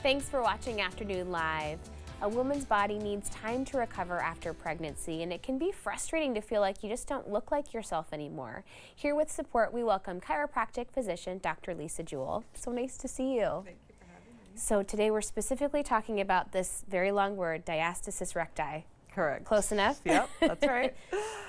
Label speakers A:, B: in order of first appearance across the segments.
A: Thanks for watching Afternoon Live. A woman's body needs time to recover after pregnancy, and it can be frustrating to feel like you just don't look like yourself anymore. Here with support, we welcome Chiropractic Physician Dr. Jewell. So nice to see you.
B: Thank you for having me.
A: So today we're specifically talking about this very long word, diastasis recti.
B: Correct.
A: Close enough?
B: Yep, that's right.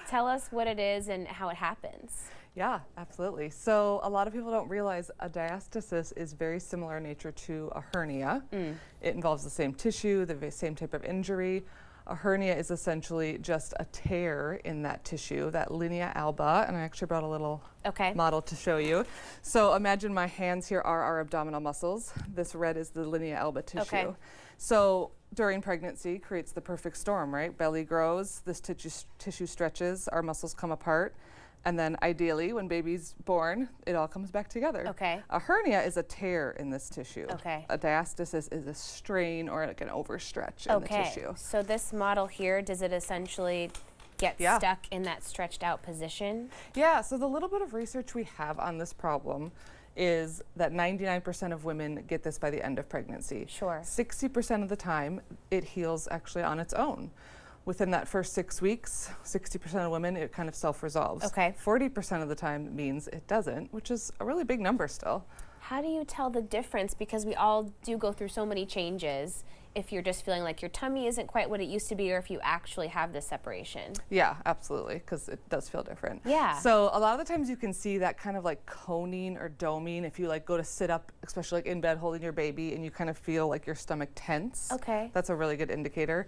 A: Tell us what it is and how it happens.
B: Yeah, absolutely. So a lot of people don't realize a diastasis is very similar in nature to a hernia. It involves the same tissue, the same type of injury. A hernia is essentially just a tear in that tissue, that linea alba, and I actually brought a little model to show you. So imagine my hands here are our abdominal muscles. This red is the linea alba tissue. So during pregnancy creates the perfect storm, right? Belly grows, this tissue stretches, our muscles come apart. And then ideally, when baby's born, it all comes back together. A hernia is a tear in this tissue. A diastasis is a strain or like an overstretch in the tissue.
A: So this model here, does it essentially get stuck in that stretched out position?
B: Yeah, so the little bit of research we have on this problem is that 99% of women get this by the end of pregnancy. 60% of the time, it heals actually on its own. Within that first 6 weeks, 60% of women, it kind of self-resolves. 40% of the time means it doesn't, which is a really big number still.
A: How do you tell the difference? Because we all do go through so many changes. If you're just feeling like your tummy isn't quite what it used to be, or if you actually have this separation.
B: Yeah, absolutely, because it does feel different.
A: Yeah.
B: So a lot of the times you can see that kind of like coning or doming if you like go to sit up, especially like in bed holding your baby, and you kind of feel like your stomach tense. That's a really good indicator.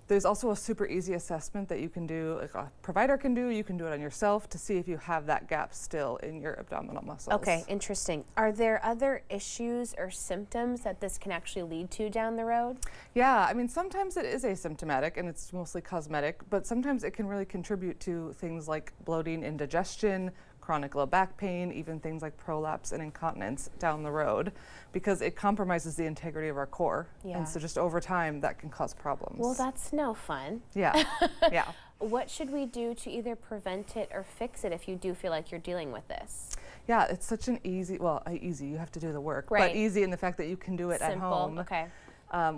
B: There's also a super easy assessment that you can do, like a provider can do, you can do it on yourself to see if you have that gap still in your abdominal muscles.
A: Okay, interesting. Are there other issues or symptoms that this can actually lead to down the road?
B: Yeah, I mean, sometimes it is asymptomatic and it's mostly cosmetic, but sometimes it can really contribute to things like bloating, indigestion, chronic low back pain, even things like prolapse and incontinence down the road, because it compromises the integrity of our core. And so just over time, that can cause problems.
A: Well, that's no fun.
B: Yeah, yeah.
A: What should we do to either prevent it or fix it if you do feel like you're dealing with this?
B: Yeah, it's such an easy, you have to do the work, but easy in the fact that you can do it at home.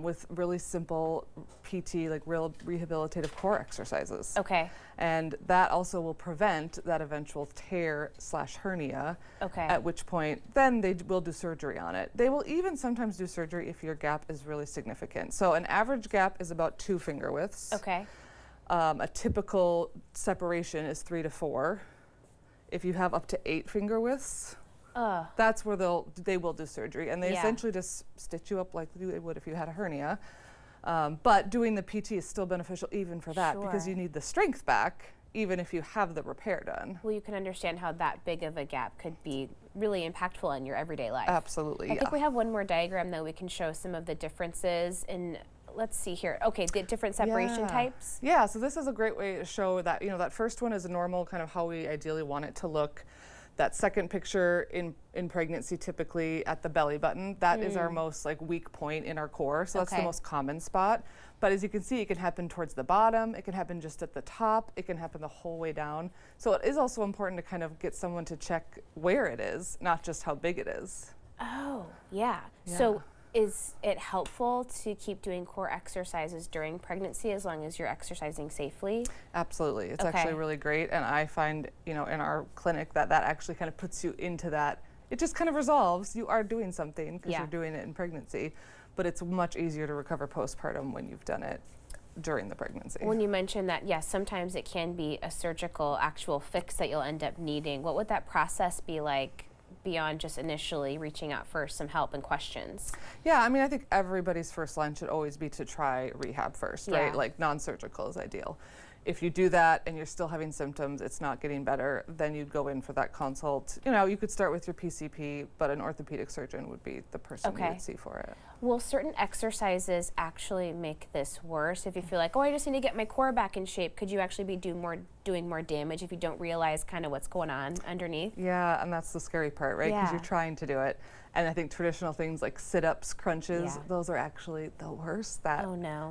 B: With really simple PT, like real rehabilitative core exercises. And that also will prevent that eventual tear/hernia, at which point then they will do surgery on it. They will even sometimes do surgery if your gap is really significant. So an average gap is about 2 finger widths. A typical separation is 3 to 4. If you have up to 8 finger widths, that's where they will do surgery, and they essentially just stitch you up like they would if you had a hernia. But doing the PT is still beneficial even for that because you need the strength back even if you have the repair done.
A: Well, you can understand how that big of a gap could be really impactful in your everyday life.
B: Absolutely.
A: I think we have one more diagram that we can show some of the differences in. Let's see here. Okay, the different separation types.
B: Yeah, so this is a great way to show that, that first one is a normal kind of how we ideally want it to look. That second picture in pregnancy, typically at the belly button, that is our most weak point in our core. So that's the most common spot. But as you can see, it can happen towards the bottom, it can happen just at the top, it can happen the whole way down. So it is also important to kind of get someone to check where it is, not just how big it is.
A: Oh, yeah. So is it helpful to keep doing core exercises during pregnancy as long as you're exercising safely?
B: Absolutely. It's actually really great. And I find, in our clinic that actually kind of puts you into that. It just kind of resolves. You are doing something because you're doing it in pregnancy, but it's much easier to recover postpartum when you've done it during the pregnancy.
A: When you mentioned that, yes, sometimes it can be a surgical actual fix that you'll end up needing. What would that process be like beyond just initially reaching out for some help and questions?
B: Yeah, I mean, I think everybody's first line should always be to try rehab first, right? Like non-surgical is ideal. If you do that and you're still having symptoms, it's not getting better, then you'd go in for that consult. You could start with your PCP, but an orthopedic surgeon would be the person you would see for it.
A: Will certain exercises actually make this worse? If you feel like, I just need to get my core back in shape, could you actually be doing more damage if you don't realize kind of what's going on underneath?
B: Yeah, and that's the scary part, right? Because you're trying to do it. And I think traditional things like sit-ups, crunches, those are actually the worst. That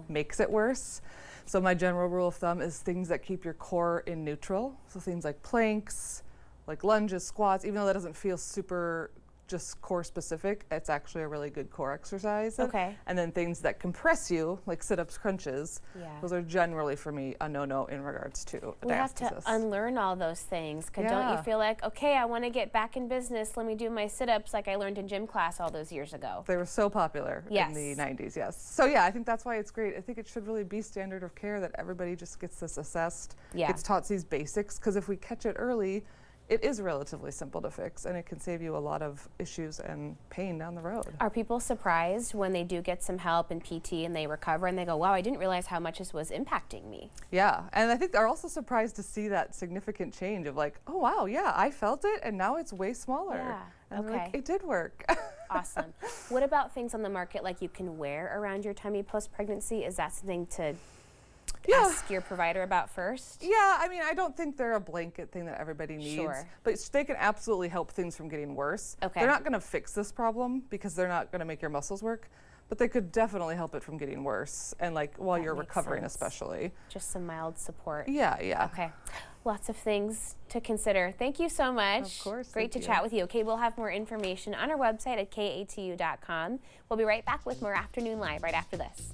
B: makes it worse. So my general rule of thumb is things that keep your core in neutral. So things like planks, like lunges, squats, even though that doesn't feel super just core specific, it's actually a really good core exercise.
A: Okay.
B: And then things that compress you, like sit-ups, crunches, those are generally for me a no-no in regards to a diastasis.
A: We have to unlearn all those things, because don't you feel like, okay, I want to get back in business, let me do my sit-ups like I learned in gym class all those years ago.
B: They were so popular in the 90s, yes. So yeah, I think that's why it's great. I think it should really be standard of care that everybody just gets this assessed, gets taught these basics, because if we catch it early, it is relatively simple to fix, and it can save you a lot of issues and pain down the road.
A: Are people surprised when they do get some help in PT and they recover and they go, wow, I didn't realize how much this was impacting me?
B: Yeah, and I think they're also surprised to see that significant change of like, oh wow, yeah, I felt it and now it's way smaller.
A: Yeah,
B: and like, it did work.
A: Awesome. What about things on the market like you can wear around your tummy post-pregnancy? Is that something to ask your provider about first?
B: Yeah, I mean, I don't think they're a blanket thing that everybody needs, but they can absolutely help things from getting worse.
A: Okay.
B: They're not going to fix this problem because they're not going to make your muscles work, but they could definitely help it from getting worse, and like while you're recovering especially.
A: Just some mild support.
B: Yeah, yeah.
A: Okay. Lots of things to consider. Thank you so much.
B: Of course.
A: Great to chat with you. Okay, we'll have more information on our website at katu.com. We'll be right back with more Afternoon Live right after this.